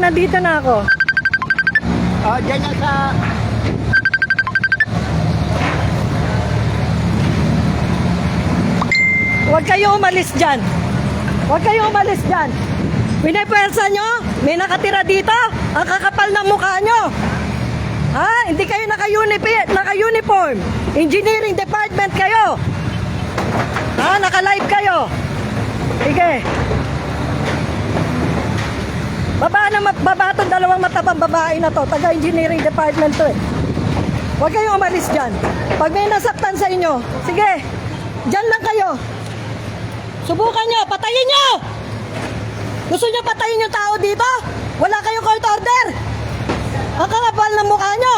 nandito na ako. Oh, dyan na sa... Huwag kayo umalis dyan. Huwag kayo umalis dyan. Pinipwersa nyo? May nakatira dito? Ang kakapal ng mukha nyo. Ha? Hindi kayo naka-uniform. Engineering department kayo. Ha? Naka-live kayo. Sige. Baba itong dalawang matapang babae na to. Taga-engineering department to eh. Huwag kayong umalis dyan. Pag may nasaktan sa inyo, sige, dyan lang kayo. Subukan nyo, patayin nyo! Gusto nyo patayin yung tao dito? Wala kayong court order? Ang kakapal ng mukha nyo.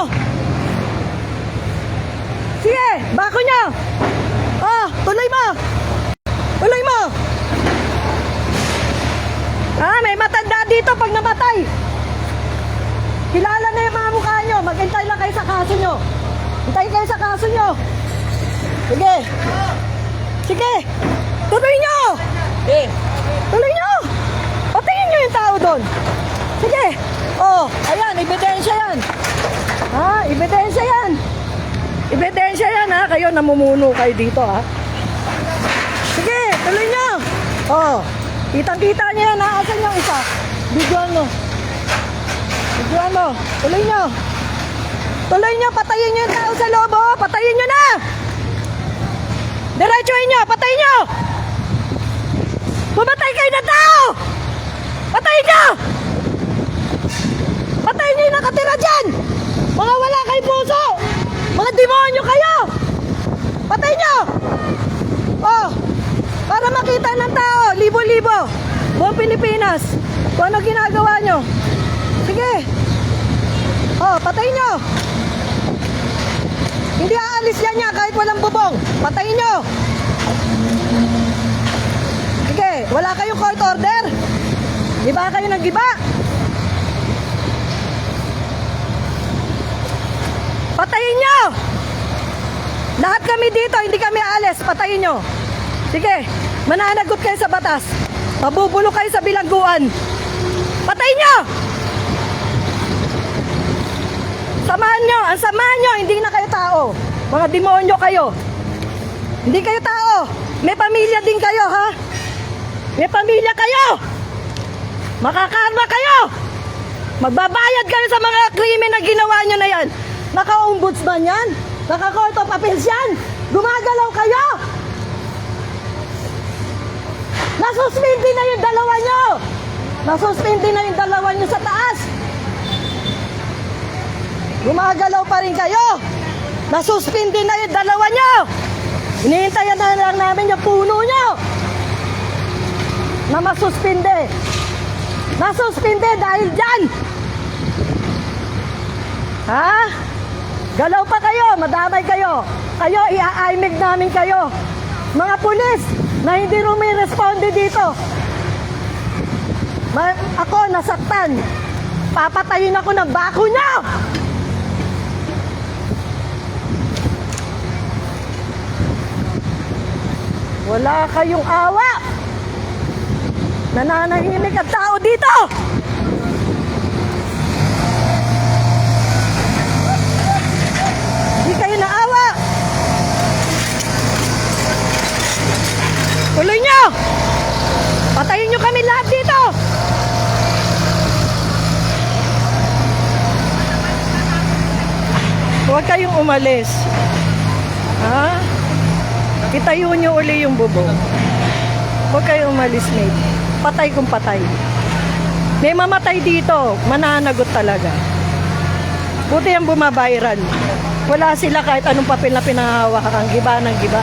Sige, bako nyo. Oh, tuloy mo. Tuloy mo. Ah, may matanda dito pag namatay. Kilala na yung mga mukha nyo. Maghintay lang kayo sa kaso nyo. Hintayin kayo sa kaso nyo. Sige. Sige. Tuloy nyo. Eh, Tuloy nyo. Patayin nyo yung tao doon. Sige. Oh, ayan, ebidensya yan. Ha, ebidensya yan. Ebidensya yan ha. Kayo namumuno kayo dito ha. Sige, tuloy nyo. Oh, kitang-kita nyo yan ha. Asan yung isa? Bigyan mo. Bigyan mo. Tuloy nyo. Tuloy nyo. Patayin nyo yung tao sa loob oh. Patayin nyo na. Diretsuhin nyo. Patayin nyo. Pumatay kayo ng tao. Patayin nyo. Patayin nyo yung nakatira dyan. Mga wala kayong puso. Mga demonyo kayo. Patayin nyo. Oh, para makita ng tao, libo-libo. Buong Pilipinas. Kung ano ginagawa nyo. Sige. Oh, patayin nyo. Hindi aalis yan niya kahit walang bubong. Patayin nyo. Sige, wala kayong court order. Giba kayo ng giba. Patayin nyo. Lahat kami dito, hindi kami aalis. Patayin nyo. Sige, mananagot kayo sa batas. Mabubulok kayo sa bilangguan. Patayin nyo! Samahan nyo! Ang samahan nyo, hindi na kayo tao. Mga demonyo kayo. Hindi kayo tao. May pamilya din kayo, ha? May pamilya kayo. Makakarma kayo. Magbabayad kayo sa mga krimen na ginawa nyo na yan. Naka-ombudsman yan. Naka-court of appeals yan. Gumagalaw kayo. Nasuspindi na yung dalawa nyo. Nasuspindi na yung dalawa nyo sa taas. Gumagalaw pa rin kayo. Nasuspindi na yung dalawa nyo. Hinihintayan na lang namin yung puno nyo na masuspindi. Nasuspindi dahil dyan. Ha? Galaw pa kayo, madamay kayo. Kayo, ia-aimig namin kayo. Mga pulis na hindi rumiresponde dito. Ako, nasaktan. Papatayin ako ng bako nyo! Wala kayong awa. Nananahimik ang tao dito. Hindi kayo naawa. Tuloy nyo. Patayin nyo kami lahat dito. Huwag kayong umalis. Ha? Itayo nyo uli yung bubong. Huwag kayong umalis, mate. Patay kung patay. May mamatay dito. Mananagot talaga. Buti ang bumabayran. Wala sila kahit anong papel na pinangahawakan. Giba ng giba.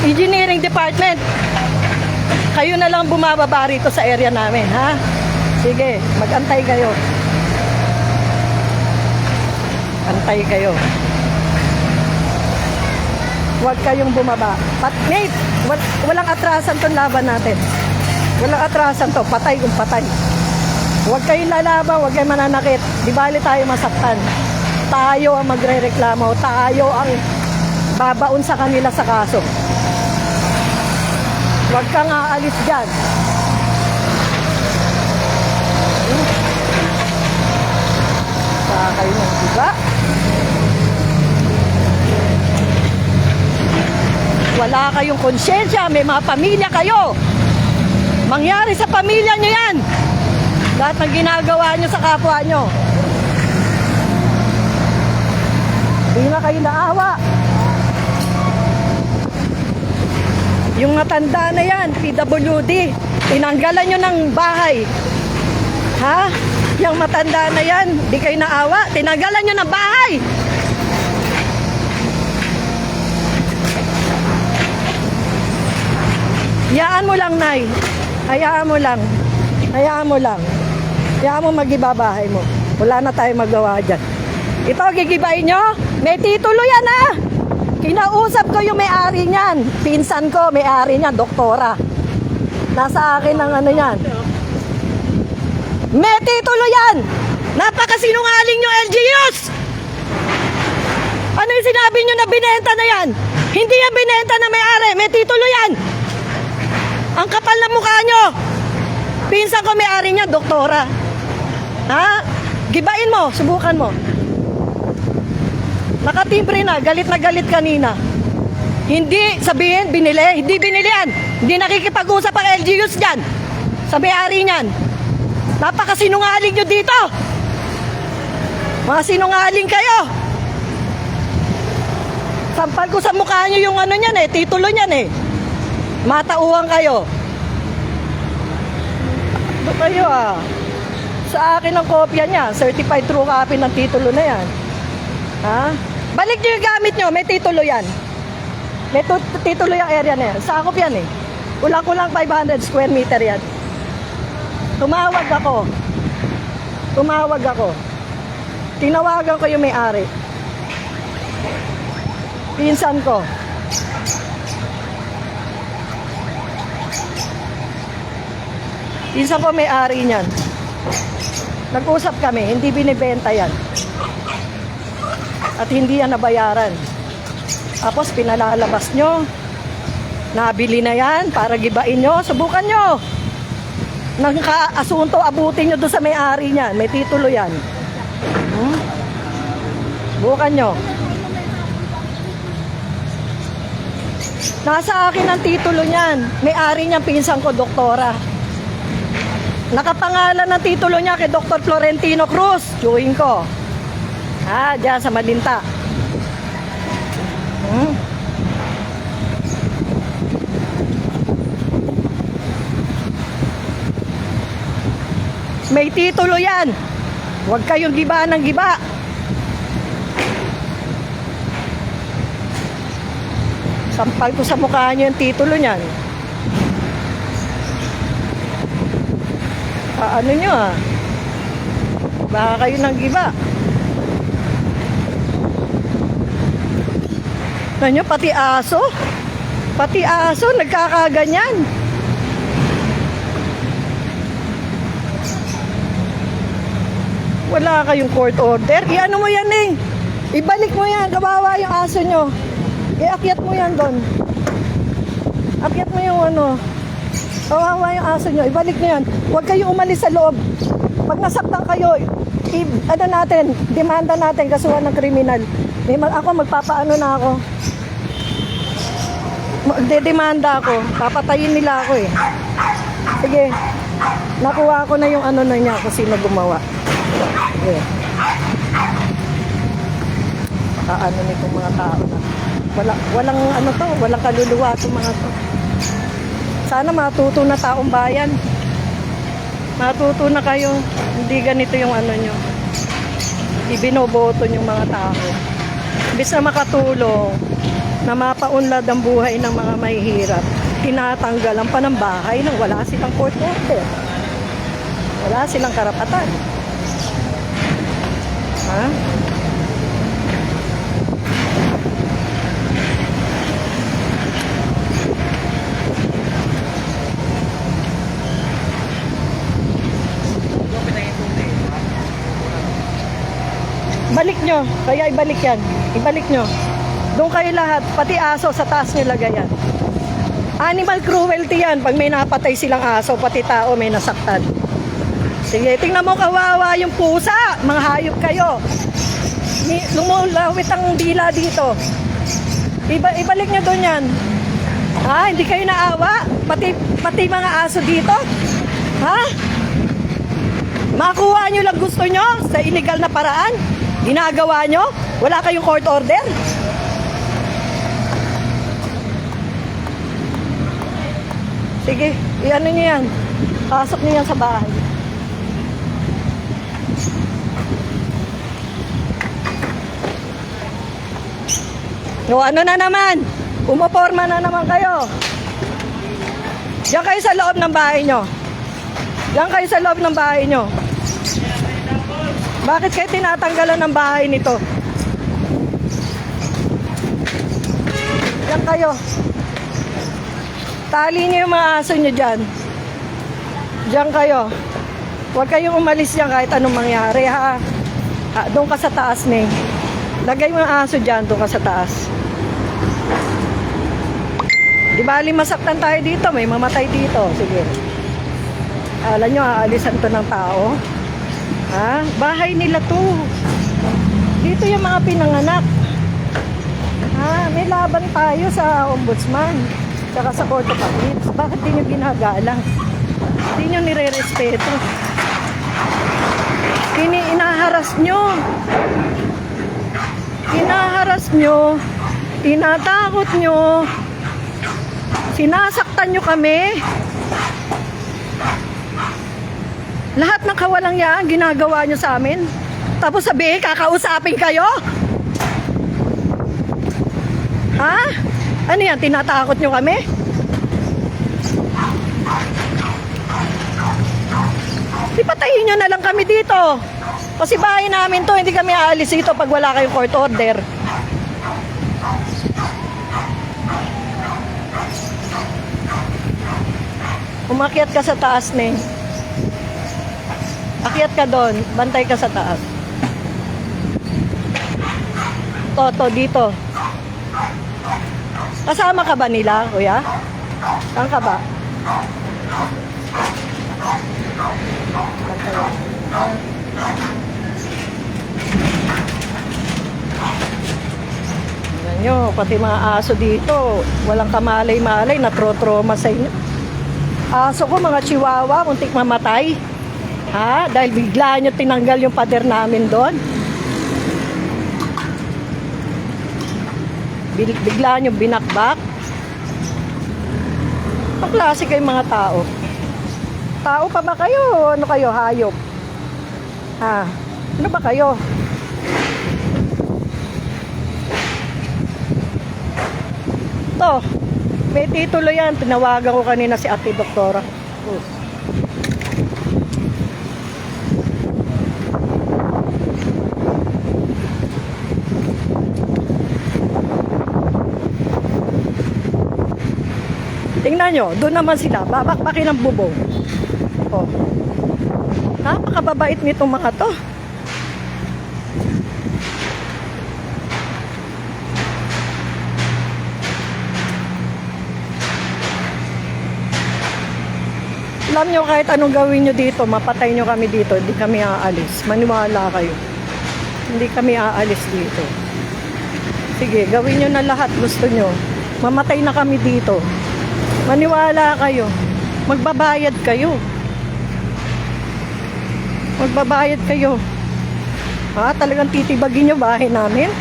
Engineering department. Kayo na lang bumababa rito sa area namin, ha? Sige, mag-antay kayo. Antay kayo. Huwag kayong bumaba. Mate, walang atrasan tong laban natin. Walang atrasan to. Patay kung patay. Huwag kayong lalaban, huwag kayong mananakit. Di bali tayo masaktan. Tayo ang magre-reklamo. Tayo ang babaon sa kanila sa kaso. Huwag kang aalis dyan. Baka kayo ng iba. Wala kayong konsyensya, may mga pamilya kayo. Mangyari sa pamilya nyo yan. Lahat ng ginagawa nyo sa kapwa nyo. Hindi na kayo naawa. Yung matanda na yan, PWD, tinanggalan nyo ng bahay. Ha? Yung matanda na yan, di kayo naawa, tinanggalan nyo ng bahay. Hayaan mo lang, Nay. Hayaan mo lang. Hayaan mo lang. Hayaan mo magibabahay mo. Wala na tayong magawa dyan. Ito, gigibayin nyo? May titulo yan, ha? Kinausap ko yung may-ari niyan. Pinsan ko, may-ari niyan, doktora. Nasa akin ang ano yan. May titulo yan! Napakasinungaling nyo, LGUs! Ano yung sinabi nyo na binenta na yan? Hindi yan binenta na may-ari. May titulo yan! Ang kapal na mukha nyo! Pinsan ko may-ari niya, doktora. Ha? Gibain mo, subukan mo. Nakatimbre na galit kanina. Hindi sabihin, binili. Hindi binili yan. Hindi nakikipag-usap ang LGUs dyan. Sa may-ari niyan. Napakasinungaling nyo dito. Mga sinungaling kayo. Sampal ko sa mukha nyo yung ano niyan eh, titulo niyan eh. Matauhan kayo. Ito kayo ah. Sa akin ang kopya niya, certified true copy ng titulo na yan. Ha? Balik nyo yung gamit nyo, may titulo yan. May titulo yung area na yan. Sakop yan eh. Kulang-kulang 500 square meter yan. Tumawag ako. Tinawagan ko yung may-ari. Pinsan ko. Pinsan ko may-ari niyan. Nag-usap kami, hindi binibenta yan. At hindi yan nabayaran. Tapos pinalalabas nyo. Nabili na yan para gibain nyo. Subukan nyo. Nang kaasunto, abutin nyo doon sa may-ari niyan. May titulo yan. Subukan nyo. Nasa akin ang titulo niyan. May-ari niyan, pinsan ko, doktora. Nakapangalan ng titulo niya kay Dr. Florentino Cruz. Chewing ko. Ha, dyan sa Malinta. May titulo yan. Huwag kayong giba ng giba. Sampal ko sa mukha niyo yung titulo niyan. Ano nyo ah? Baka kayo nang giba. Ano, pati aso? Pati aso, nagkakaganyan. Wala kayong court order. Iano mo yan eh. Ibalik mo yan. Kawawa yung aso nyo. Iakyat mo yan doon. Akyat mo yung ano. Kawawa yung aso nyo. Ibalik nyo yan. Huwag kayo umalis sa loob. Pag nasaktan kayo, ano natin, demanda natin, kasuhan ng kriminal. Ako, magpapaano na ako. Magdedemanda ako. Papatayin nila ako eh. Sige. Nakuha ko na yung ano na niya kung sino gumawa. Sige. Ano nitong mga tao na. Walang ano to, walang kaluluwa itong mga to. Sana matuto na taong bayan. Matuto na kayo. Hindi ganito yung ano nyo. Ibinoboto yung mga tao. Imbis na makatulong, na mapaunlad ang buhay ng mga mahihirap, tinatanggalan pa ng bahay nang wala silang court order. Wala silang karapatan. Ha? Balik nyo. Kaya ibalik yan. Ibalik nyo. Doon kayo lahat. Pati aso sa taas nyo lagay yan. Animal cruelty yan. Pag may napatay silang aso, pati tao may nasaktan. Sige, tingnan mo kawawa yung pusa. Mga hayop kayo. Lumulawit ang dila dito. Ibalik nyo doon yan. Ha? Hindi kayo naawa? Pati mga aso dito? Ha? Makuha nyo lang gusto nyo sa illegal na paraan? Ginagawa nyo? Wala kayong court order? Sige, i-ano nyo yan. Pasok nyo yan sa bahay. No, ano na naman? Umaporma na naman kayo. Diyan kayo sa loob ng bahay nyo. Diyan kayo sa loob ng bahay nyo. Bakit kayo tinatanggalan ng bahay nito? Diyan kayo. Tali niyo yung mga aso nyo dyan. Diyan kayo. Huwag kayong umalis dyan kahit anong mangyari, ha? Doon ka sa taas, Neng. Lagay mo ang aso dyan, doon ka sa taas. Di bali masaktan tayo dito, may mamatay dito. Sige. Alam nyo, aalisan to ng tao. Ha? Bahay nila to. Dito yung mga pinanganak. Ha? May laban tayo sa ombudsman. Tsaka sa Court of Appeals. Bakit di nyo ginagalang? Di nyo nire-respeto. Inaharas nyo. Inaharas nyo. Tinatakot nyo. Sinasaktan nyo kami. Lahat ng kawalang yan, ginagawa nyo sa amin. Tapos sabihin, kakausapin kayo? Ha? Ano yan, tinatakot nyo kami? Di patayin nyo na lang kami dito. Kasi bahay namin to, hindi kami aalis dito pag wala kayong court order. Umakyat ka sa taas, Neng. Akyat ka doon. Bantay ka sa taas. Toto, dito. Kasama ka ba nila, kuya? Saan ka ba? Bantay. Tingnan nyo, pati mga aso dito. Walang kamalay-malay, natro-trauma sa inyo. Aso ko, mga chihuahua, muntik mamatay. Ha? Dahil bigla nyo tinanggal yung pader namin doon. Bigla nyo binakbak. Ang klase kayong mga tao. Tao pa ba kayo? Ano kayo? Hayop? Ha? Ano ba kayo? To. May titulo yan. Tinawagan ko kanina si Ate Doktora. Tingnan nyo, doon naman sila. Babakbakin ng bubong. Oh. Napakababait nitong mga to. Alam nyo, kahit anong gawin nyo dito, mapatay nyo kami dito, hindi kami aalis. Maniwala kayo. Hindi kami aalis dito. Sige, gawin nyo na lahat gusto nyo. Mamatay na kami dito. Maniwala kayo. Magbabayad kayo. Magbabayad kayo. Ha? Talagang titibagin nyo bahay namin?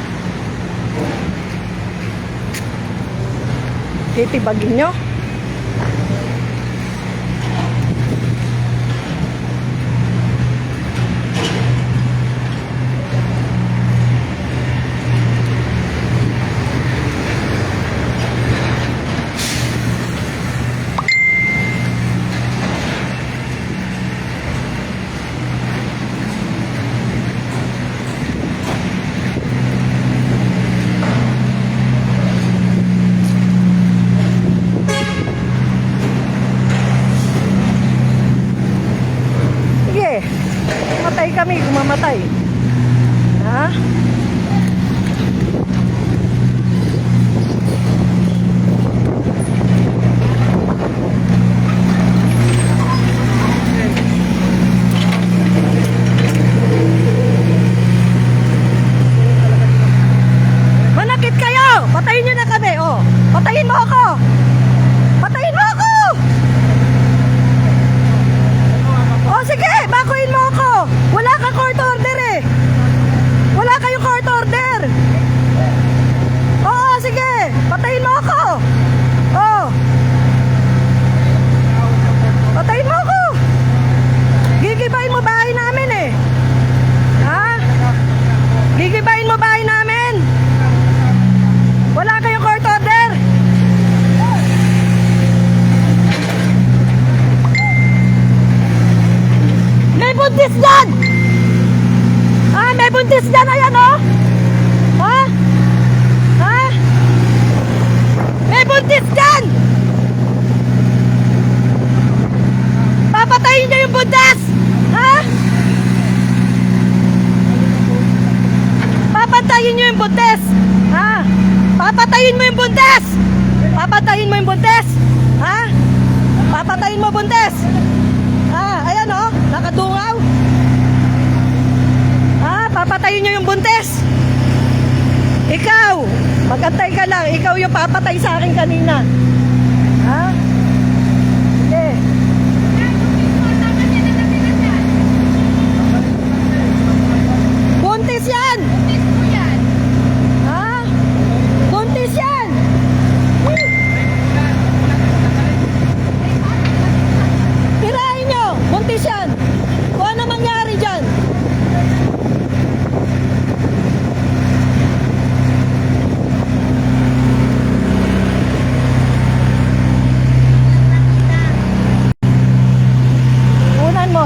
Titibagin nyo? Mamatay kami, kumamatay. Ha? dyan! Ah, may buntis dyan, ayan oh! Ha? Ha? May buntis dyan! Papatayin niyo yung buntis! Ha? Papatayin niyo yung buntis! Ha? Papatayin mo yung buntis! Papatayin mo yung buntis! Ha? Papatayin mo buntis! Ha? Ayan oh, nakadungaw! Ha? Papatayin niyo yung buntis! Ikaw! Magantay ka lang, ikaw yung papatay sa akin kanina. Ha? Sige. Buntis yan! Ha? Buntis yan! Tirahin nyo! Buntis yan! Kung ano mangyari dyan? Unan mo.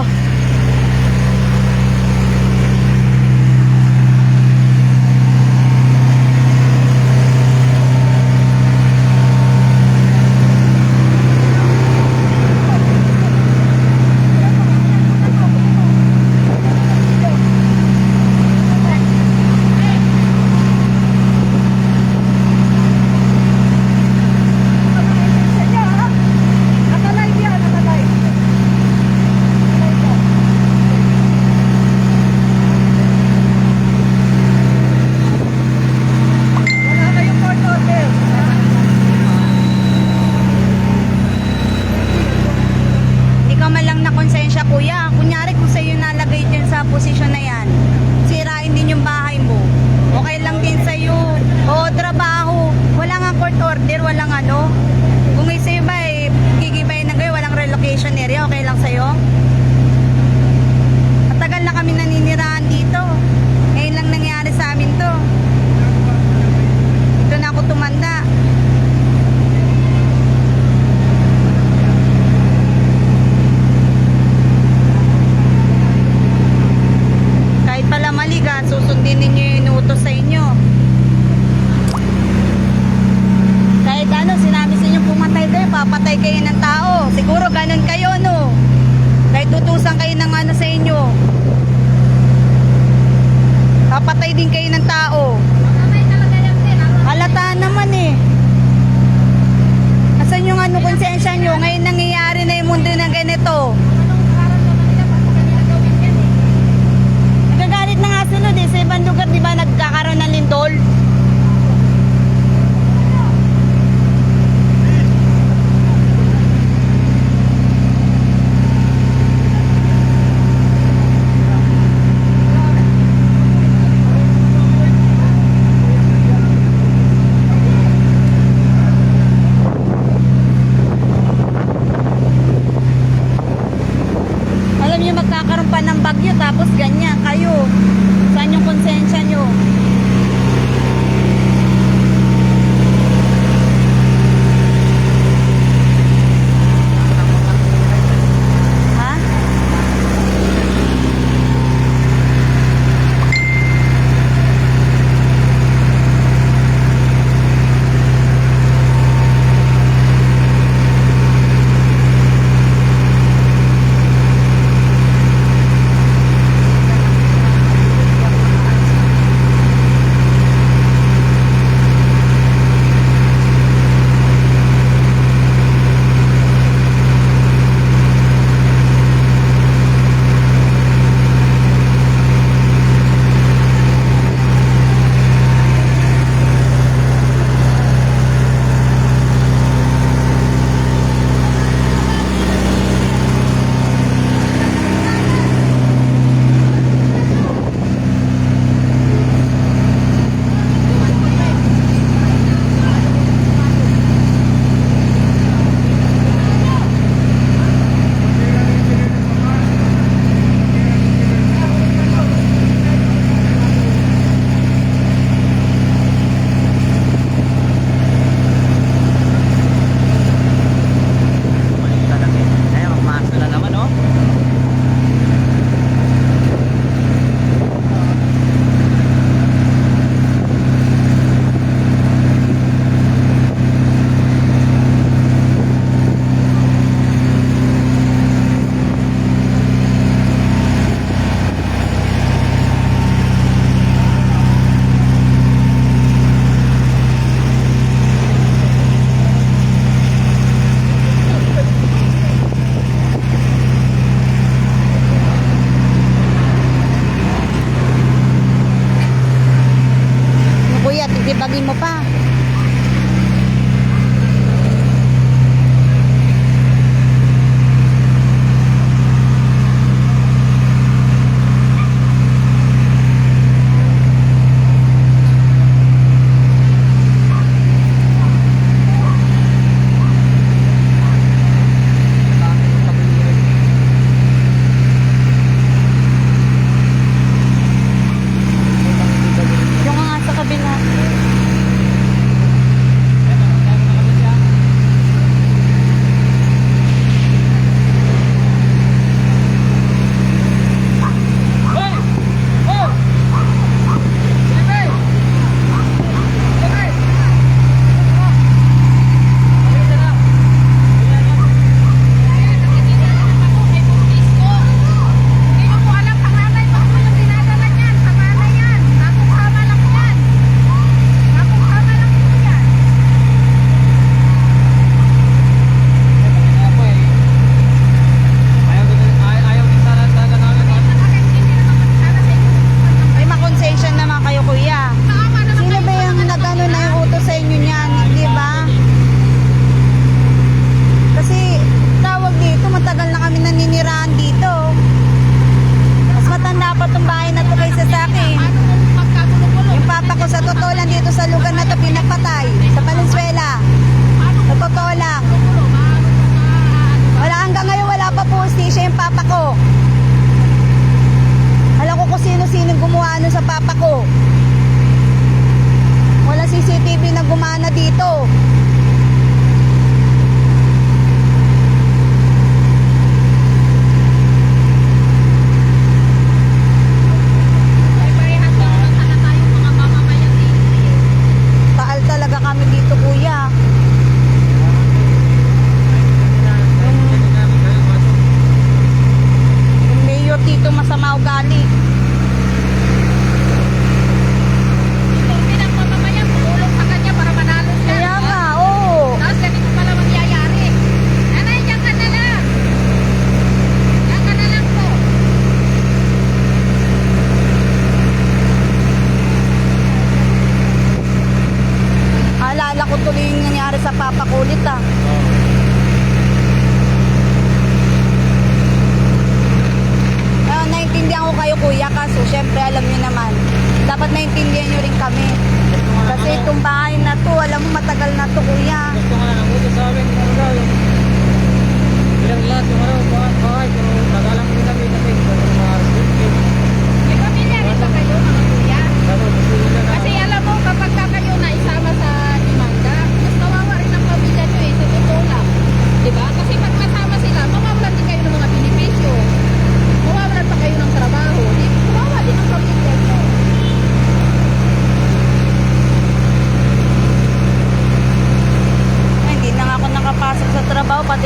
Nakalive yan, nakalive. Wala kayong court order. Hindi ka man lang na konsensya, kuya. Kunyari kung sa'yo nalagay dyan sa posisyon na yan, sirain din yung bahay mo. Okay lang din sa'yo. O, trabaho. Wala nga court order, walang ano. Kung sa'yo ba eh, gigibayin na kayo, walang relocation area, okay lang sa'yo? Matagal na kami naninirahan dito. Ngayon lang nangyari sa amin to. Dito na ako tumanda. Kahit pala mali ka, susundin ninyo yung inuutos sa inyo. Kahit ano, sinabi sa inyo pumatay kayo, papatay kayo ng tao. Siguro ganun kayo, no? Kahit tutusan kayo ng ano sa inyo, papatay din kayo ng tao. Halata naman eh. Asan yung ano konsensya nyo? Ngayon nangyayari na yung mundo ng ganito. Nagagalit na nga sunod eh. Sa ibang lugar, di ba, nagkakaroon ng lindol?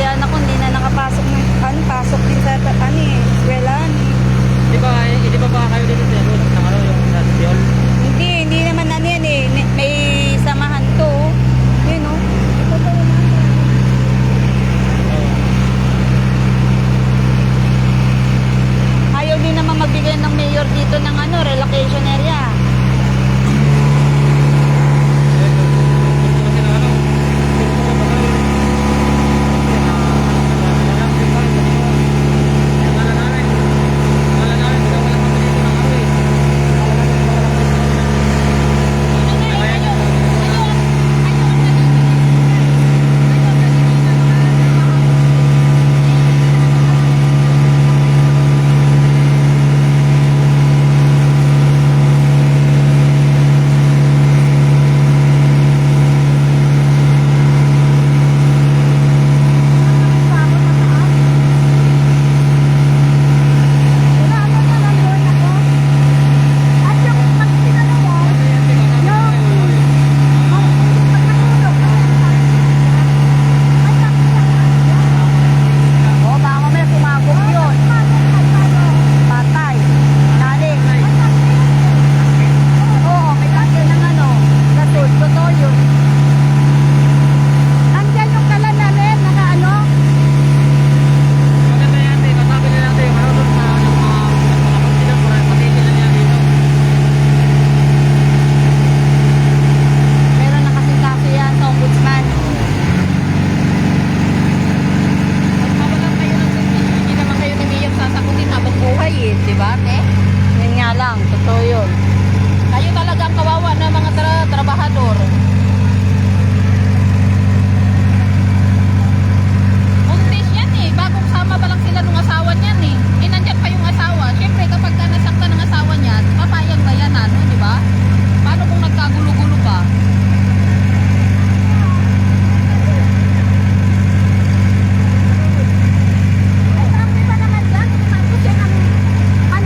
Kaya anak ko hindi na nakapasok ng pasok din sa eskwelahan. Di ba kayo dito sa road ng yung Seol? Hindi naman yan eh. May samahan to. Yun oh. Ayaw din naman magbigay ng mayor dito ng relocation area.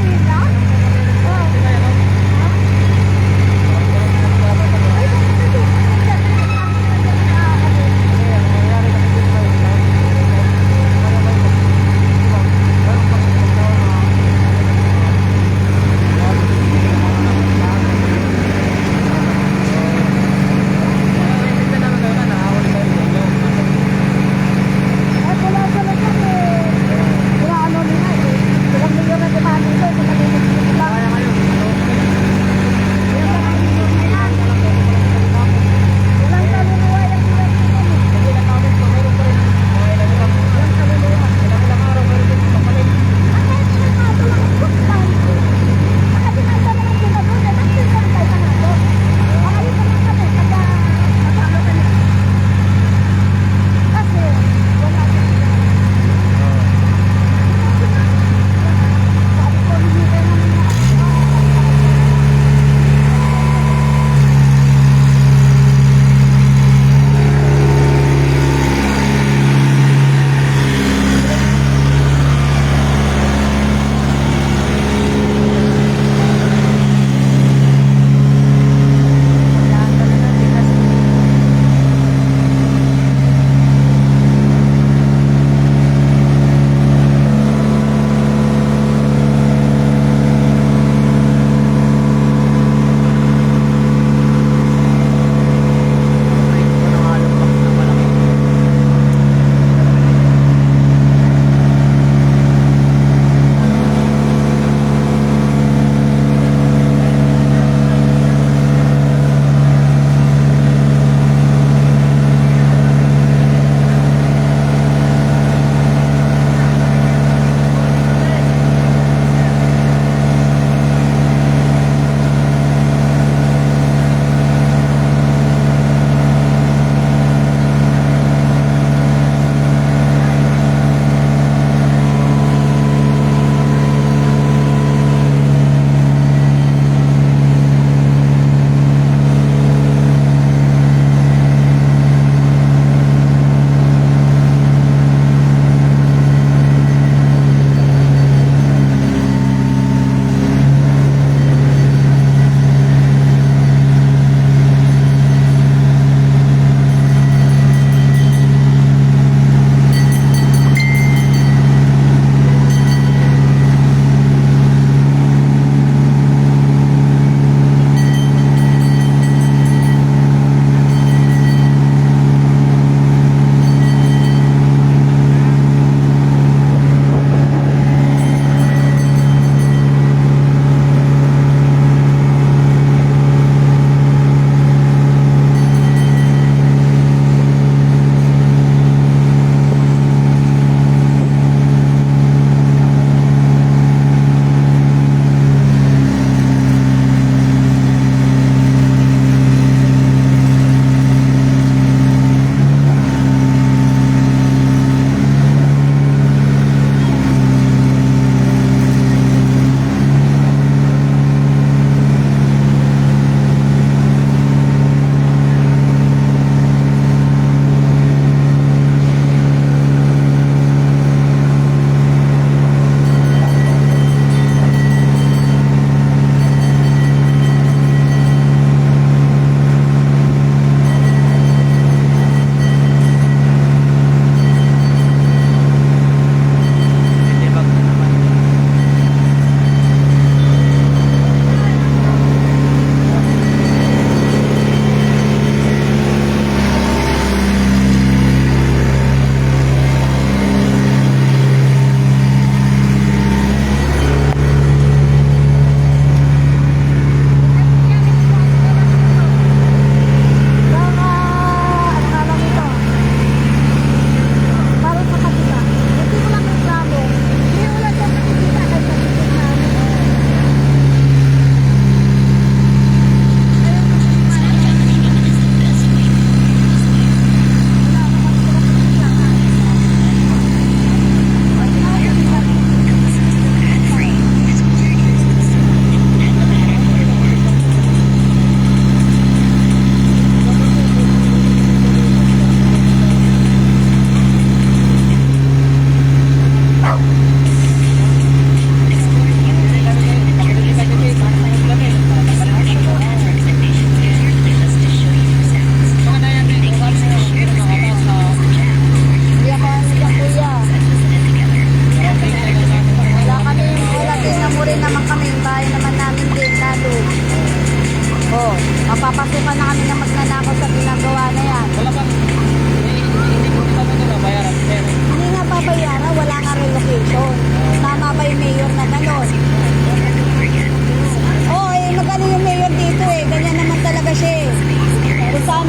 Manila?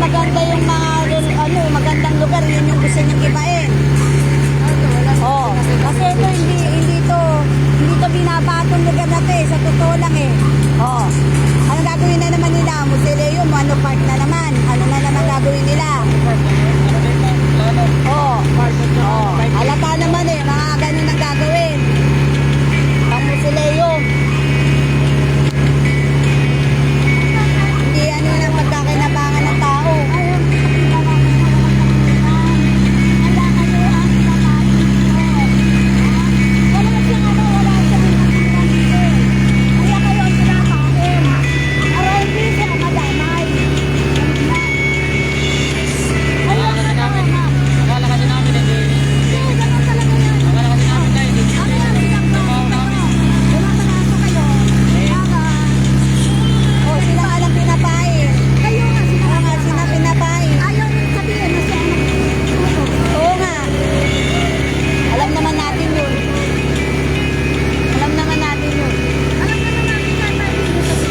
maganda yung mga magandang lugar, yun yung gusto niyong ibahin. Oh, kasi ito hindi to binabatong lugar na to eh, sa totoo lang eh. Oh. Ano gagawin na naman nila? Museum, ano park na naman? Ano na naman gagawin nila? Oh. Oh. Halata naman eh, mga ganun ang gagawin. Pang museum. Hindi ano lang pagkakinabangan ng tao. Akala kasi namin hindi. Akala kasi namin na hindi. Trabaho namin. Oh, sila nga lang pinapain. Kayo nga sila pinapain. Ayaw nyo sabihin na siya. Oo nga. Alam naman natin yun. Alam naman natin yun. Alam naman natin na tayo dito sa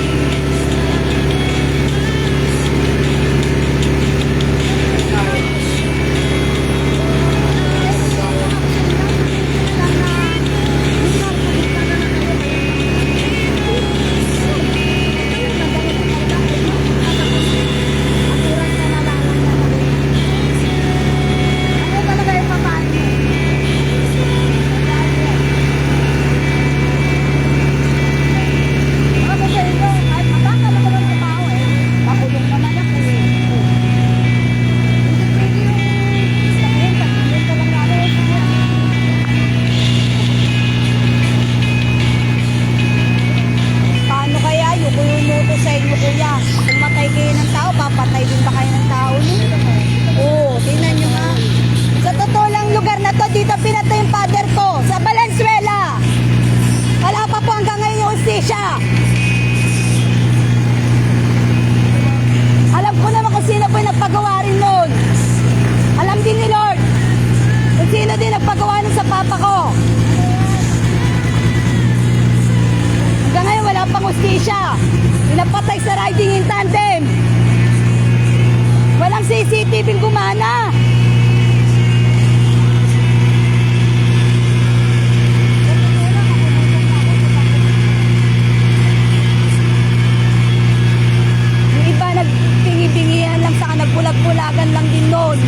paano kaya yung kuyumuto sa inyo kuya? Kung matay kayo ng tao, papatay din ba kayo ng tao niyo? Oo, tingnan nyo nga. Sa totoo lang lugar na to, dito pinatay yung father ko, sa Valenzuela. Wala pa po hanggang ngayon yung hustisya. Alam ko naman kung sino po yung nagpagawa rin nun. Alam din ni Lord kung sino din nagpagawa nun sa papa ko. Hanggang ngayon wala pang hustisya. Pinapatay sa riding in tandem. Walang CCTV gumana. Yung iba nagtingi-tingihan lang, saka nagbulag-bulagan lang din noon.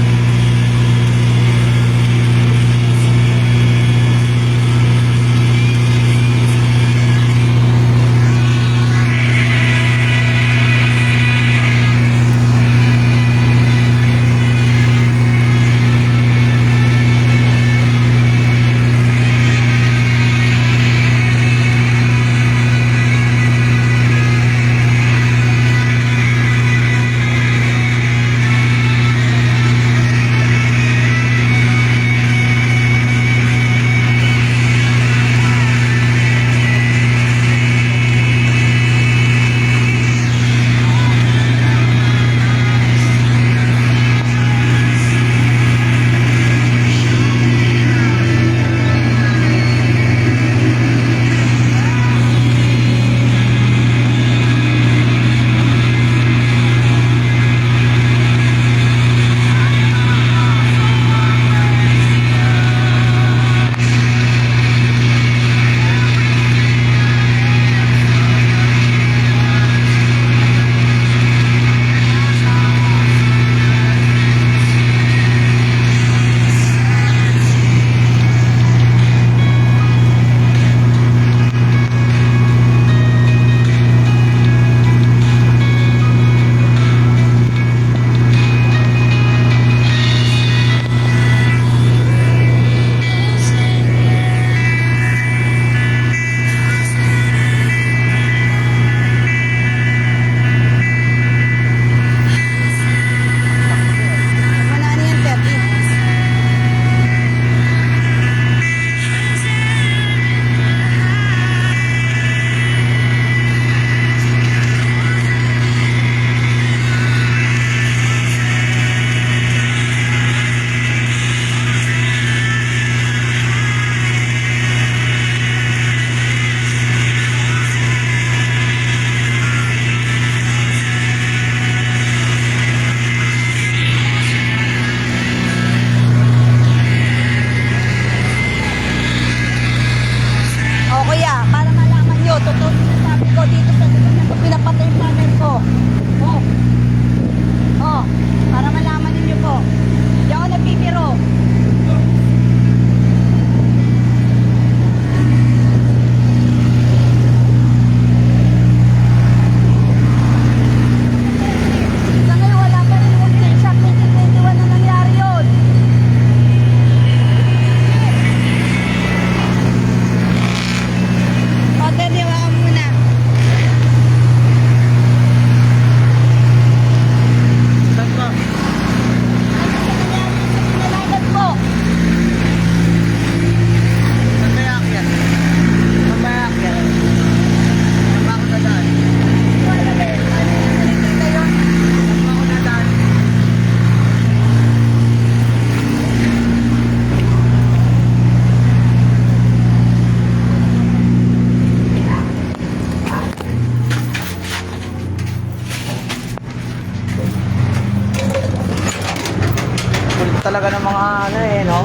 talaga ng mga ano eh, no?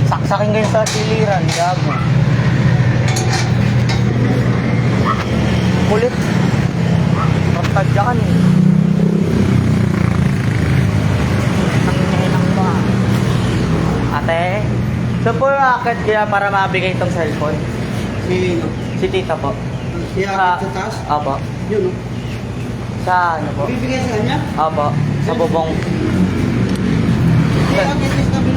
Saksakin kayo sa siliran, gago. Kulit. Pagtadyakan eh. Nangingilang ba? Ate, so po akit kaya para mabigay itong cellphone? Sino? Si tita po. Iakit sa taas? Opo. Yun, no? Sa ano po? Bibigay sa kanya? Opo. Sa bubong. Iakit sa taas.